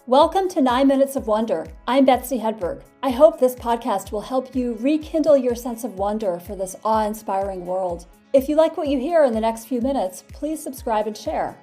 Welcome to 9 Minutes of Wonder. I'm Betsy Hedberg. I hope this podcast will help you rekindle your sense of wonder for this awe-inspiring world. If you like what you hear in the next few minutes, please subscribe and share.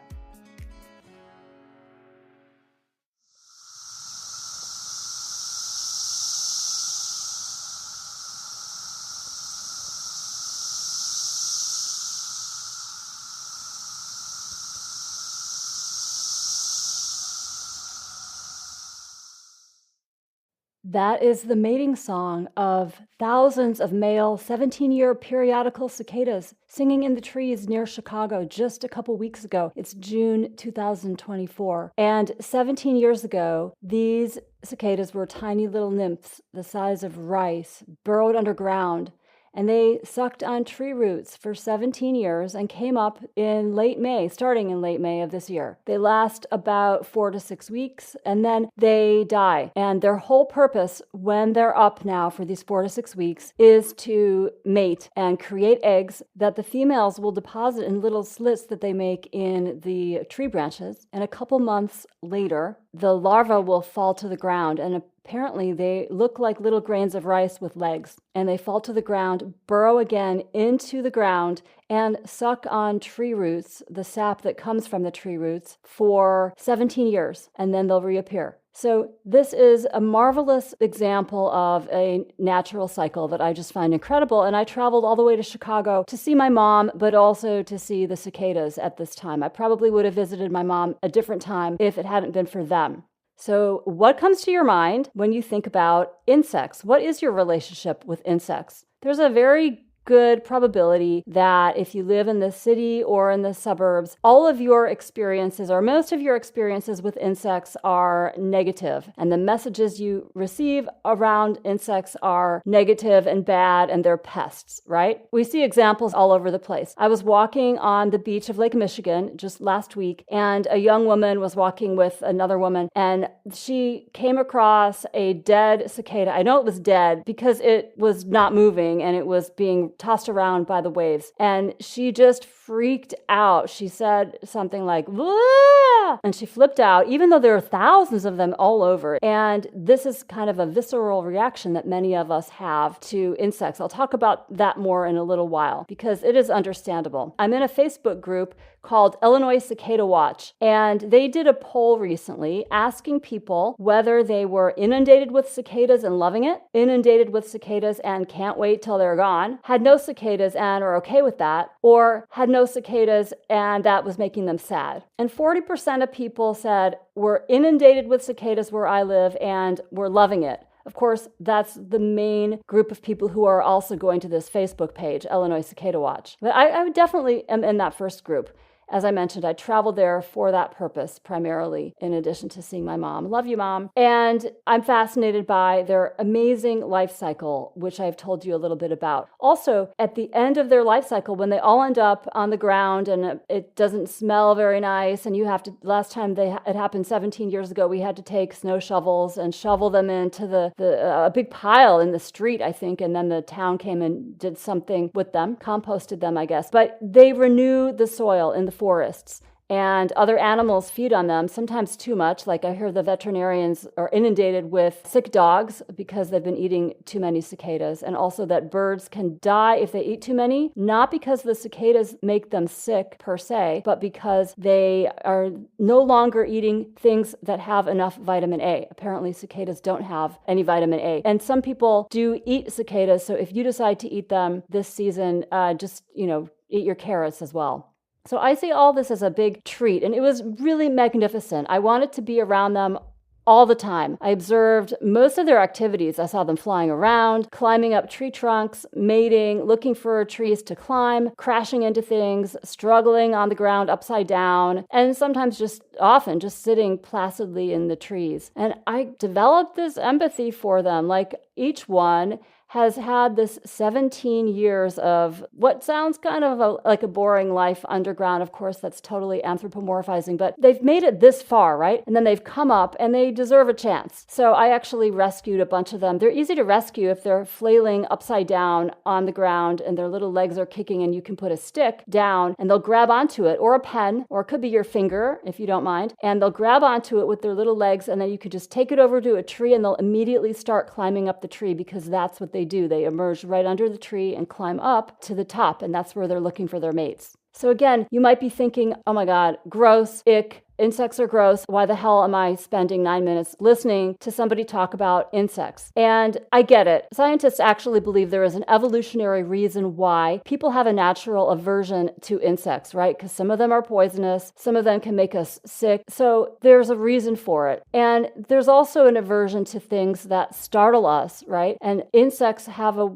That is the mating song of thousands of male 17-year periodical cicadas singing in the trees near Chicago just a couple weeks ago. It's June 2024. And 17 years ago, these cicadas were tiny little nymphs the size of rice, burrowed underground. And they sucked on tree roots for 17 years and came up in late May, starting in late May of this year. They last about 4 to 6 weeks, and then they die. And their whole purpose when they're up now for these 4 to 6 weeks is to mate and create eggs that the females will deposit in little slits that they make in the tree branches. And a couple months later, the larva will fall to the ground, and apparently they look like little grains of rice with legs, and they fall to the ground, burrow again into the ground, and suck on tree roots, the sap that comes from the tree roots, for 17 years, and then they'll reappear. So this is a marvelous example of a natural cycle that I just find incredible. And I traveled all the way to Chicago to see my mom, but also to see the cicadas at this time. I probably would have visited my mom a different time if it hadn't been for them. So what comes to your mind when you think about insects? What is your relationship with insects? There's a very good probability that if you live in the city or in the suburbs, all of your experiences or most of your experiences with insects are negative. And the messages you receive around insects are negative and bad, and they're pests, right? We see examples all over the place. I was walking on the beach of Lake Michigan just last week, and a young woman was walking with another woman, and she came across a dead cicada. I know it was dead because it was not moving and it was being tossed around by the waves. And she just freaked out. She said something like, "Wah!" And she flipped out, even though there are thousands of them all over. And this is kind of a visceral reaction that many of us have to insects. I'll talk about that more in a little while because it is understandable. I'm in a Facebook group called Illinois Cicada Watch, and they did a poll recently asking people whether they were inundated with cicadas and loving it, inundated with cicadas and can't wait till they're gone, had no cicadas and are okay with that, or had no cicadas and that was making them sad. And 40% of people said we're inundated with cicadas where I live and we're loving it. Of course, that's the main group of people who are also going to this Facebook page, Illinois Cicada Watch. But I definitely am in that first group. As I mentioned, I traveled there for that purpose primarily, in addition to seeing my mom. Love you, Mom. And I'm fascinated by their amazing life cycle, which I've told you a little bit about. Also, at the end of their life cycle, when they all end up on the ground and it doesn't smell very nice, and you have to, last time it happened 17 years ago, we had to take snow shovels and shovel them into a big pile in the street, I think, and then the town came and did something with them, composted them, I guess. But they renew the soil in the forests, and other animals feed on them, sometimes too much. Like I hear the veterinarians are inundated with sick dogs because they've been eating too many cicadas, and also that birds can die if they eat too many, not because the cicadas make them sick per se, but because they are no longer eating things that have enough vitamin A. Apparently cicadas don't have any vitamin A. And some people do eat cicadas, so if you decide to eat them this season, just, eat your carrots as well. So I see all this as a big treat, and it was really magnificent. I wanted to be around them all the time. I observed most of their activities. I saw them flying around, climbing up tree trunks, mating, looking for trees to climb, crashing into things, struggling on the ground upside down, and sometimes often just sitting placidly in the trees. And I developed this empathy for them. Like each one has had this 17 years of what sounds kind of like a boring life underground. Of course, that's totally anthropomorphizing, but they've made it this far, right? And then they've come up and they deserve a chance. So I actually rescued a bunch of them. They're easy to rescue if they're flailing upside down on the ground and their little legs are kicking, and you can put a stick down and they'll grab onto it, or a pen, or it could be your finger if you don't mind, and they'll grab onto it with their little legs, and then you could just take it over to a tree and they'll immediately start climbing up the tree, because that's what they do. They emerge right under the tree and climb up to the top, and that's where they're looking for their mates. So again, you might be thinking, oh my God, gross, ick, insects are gross. Why the hell am I spending 9 minutes listening to somebody talk about insects? And I get it. Scientists actually believe there is an evolutionary reason why people have a natural aversion to insects, right? Because some of them are poisonous, some of them can make us sick. So there's a reason for it. And there's also an aversion to things that startle us, right? And insects have a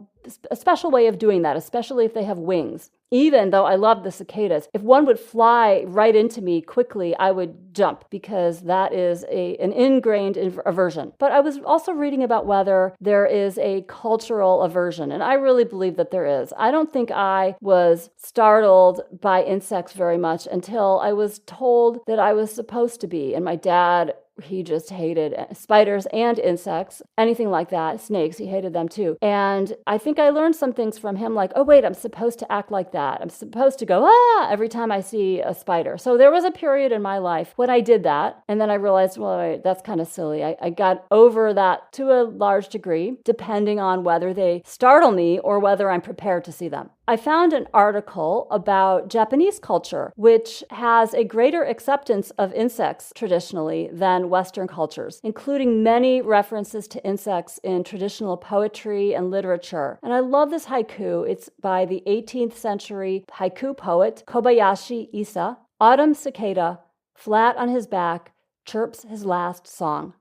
special way of doing that, especially if they have wings. Even though I love the cicadas, if one would fly right into me quickly, I would jump, because that is an ingrained aversion. But I was also reading about whether there is a cultural aversion, and I really believe that there is. I don't think I was startled by insects very much until I was told that I was supposed to be, and my dad, he just hated spiders and insects, anything like that, snakes, he hated them too. And I think I learned some things from him, like, oh wait, I'm supposed to act like that. I'm supposed to go, every time I see a spider. So there was a period in my life when I did that. And then I realized, well, wait, that's kind of silly. I got over that to a large degree, depending on whether they startle me or whether I'm prepared to see them. I found an article about Japanese culture, which has a greater acceptance of insects traditionally than Western cultures, including many references to insects in traditional poetry and literature. And I love this haiku. It's by the 18th century haiku poet Kobayashi Isa. Autumn cicada, flat on his back, chirps his last song.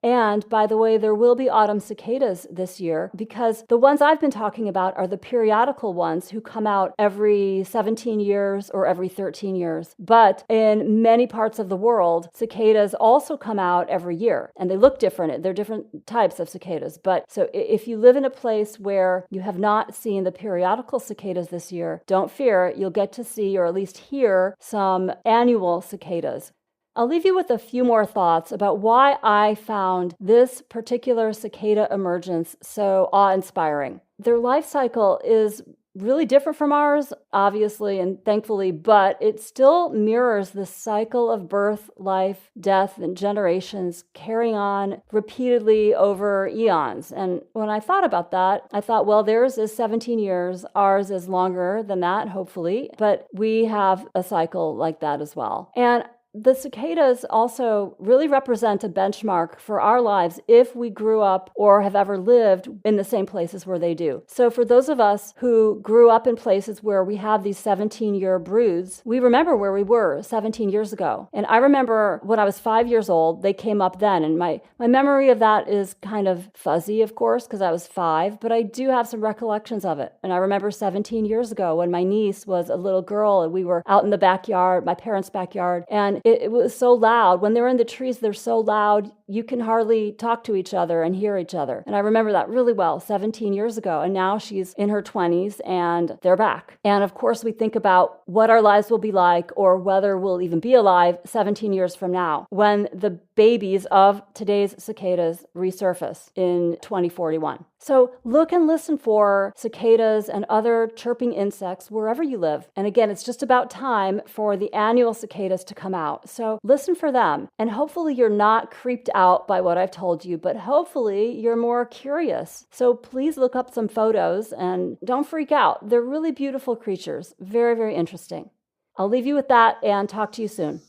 And by the way, there will be autumn cicadas this year, because the ones I've been talking about are the periodical ones who come out every 17 years or every 13 years. But in many parts of the world, cicadas also come out every year, and they look different. They're different types of cicadas. But so if you live in a place where you have not seen the periodical cicadas this year, don't fear, you'll get to see, or at least hear, some annual cicadas. I'll leave you with a few more thoughts about why I found this particular cicada emergence so awe-inspiring. Their life cycle is really different from ours, obviously and thankfully, but it still mirrors the cycle of birth, life, death, and generations carrying on repeatedly over eons. And when I thought about that, I thought, well, theirs is 17 years, ours is longer than that, hopefully, but we have a cycle like that as well. And the cicadas also really represent a benchmark for our lives if we grew up or have ever lived in the same places where they do. So for those of us who grew up in places where we have these 17-year broods, we remember where we were 17 years ago. And I remember when I was 5 years old, they came up then. And my memory of that is kind of fuzzy, of course, because I was 5, but I do have some recollections of it. And I remember 17 years ago when my niece was a little girl and we were out in the backyard, my parents' backyard, and it was so loud. When they're in the trees, they're so loud, you can hardly talk to each other and hear each other. And I remember that really well 17 years ago. And now she's in her 20s and they're back. And of course, we think about what our lives will be like, or whether we'll even be alive 17 years from now, when the babies of today's cicadas resurface in 2041. So look and listen for cicadas and other chirping insects wherever you live. And again, it's just about time for the annual cicadas to come out. So listen for them. And hopefully you're not creeped out by what I've told you, but hopefully you're more curious. So please look up some photos and don't freak out. They're really beautiful creatures. Very, very interesting. I'll leave you with that and talk to you soon.